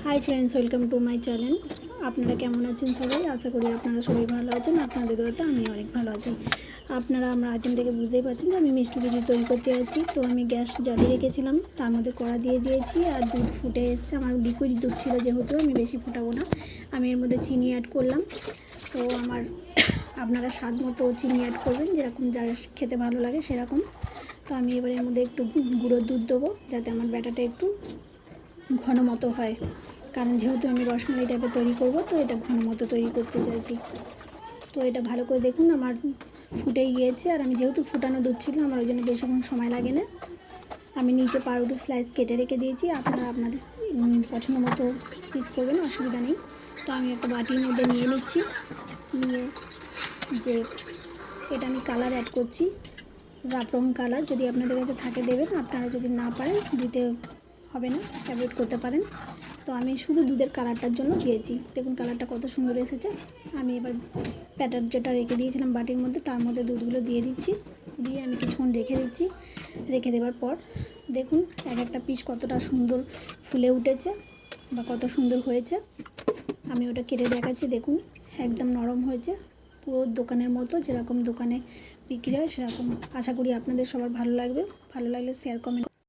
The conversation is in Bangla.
Hi friends, welcome to my channel. আপনারা কেমন আছেন সবাই? আশা করি আপনারা সবাই ভালো আছেন। আপনাদের দোয়াতে আমি অনেক ভালো আছি। আপনারা আমার আইটেম থেকে বুঝতেই পারছেন যে আমি মিষ্টি কিছু তৈরি করতে যাচ্ছি। তো আমি গ্যাস জ্বালিয়ে রেখেছিলাম, তার মধ্যে কড়া দিয়ে দিয়েছি আর দুধ ফুটে এসছে। আমার লিকুইড দুধ ছিল, যেহেতু আমি বেশি ফুটাবো না। আমি এর মধ্যে চিনি অ্যাড করলাম। তো আপনারা স্বাদ মতো চিনি অ্যাড করবেন, যেরকম যার খেতে ভালো লাগে সেরকম। তো আমি এবার এর মধ্যে একটু গুঁড়োর দুধ দেবো, যাতে আমার ব্যাটারটা একটু ঘন মতো হয়, কারণ যেহেতু আমি রসমালাই টাইপের তৈরি করব, তো এটা ঘন মতো তৈরি করতে চাইছি। তো এটা ভালো করে দেখুন, আমার ফুটেই গিয়েছে। আর আমি যেহেতু ফুটানো দুধ ছিল, আমার ওই জন্য বেশিক্ষণ সময় লাগে না। আমি নিচে পাউরুটি স্লাইস কেটে রেখে দিয়েছি, আপনারা আপনাদের পছন্দ মতো পিস করবেন, অসুবিধা নেই। তো আমি একটা বাটির মধ্যে নিয়ে নিচ্ছি, নিয়ে যে এটা আমি কালার অ্যাড করছি, জাফরান কালার। যদি আপনাদের কাছে থাকে দেবেন, আপনারা যদি না পারেন দিতে হবে না, অ্যাভয়েড করতে পারেন। তো আমি শুধু দুধের কালারটার জন্য দিয়েছি। দেখুন কালারটা কত সুন্দর এসেছে। আমি এবার ব্যাটার যেটা রেখে দিয়েছিলাম বাটির মধ্যে, তার মধ্যে দুধগুলো দিয়ে দিচ্ছি, দিয়ে আমি কিছুক্ষণ রেখে দিচ্ছি। রেখে দেওয়ার পর দেখুন এক একটা পিস কতটা সুন্দর ফুলে উঠেছে বা কত সুন্দর হয়েছে। আমি ওটা কেটে দেখাচ্ছি, দেখুন একদম নরম হয়েছে, পুরো দোকানের মতো, যেরকম দোকানে বিক্রি হয় সেরকম। আশা করি আপনাদের সবার ভালো লাগবে। ভালো লাগলে শেয়ার কমেন্ট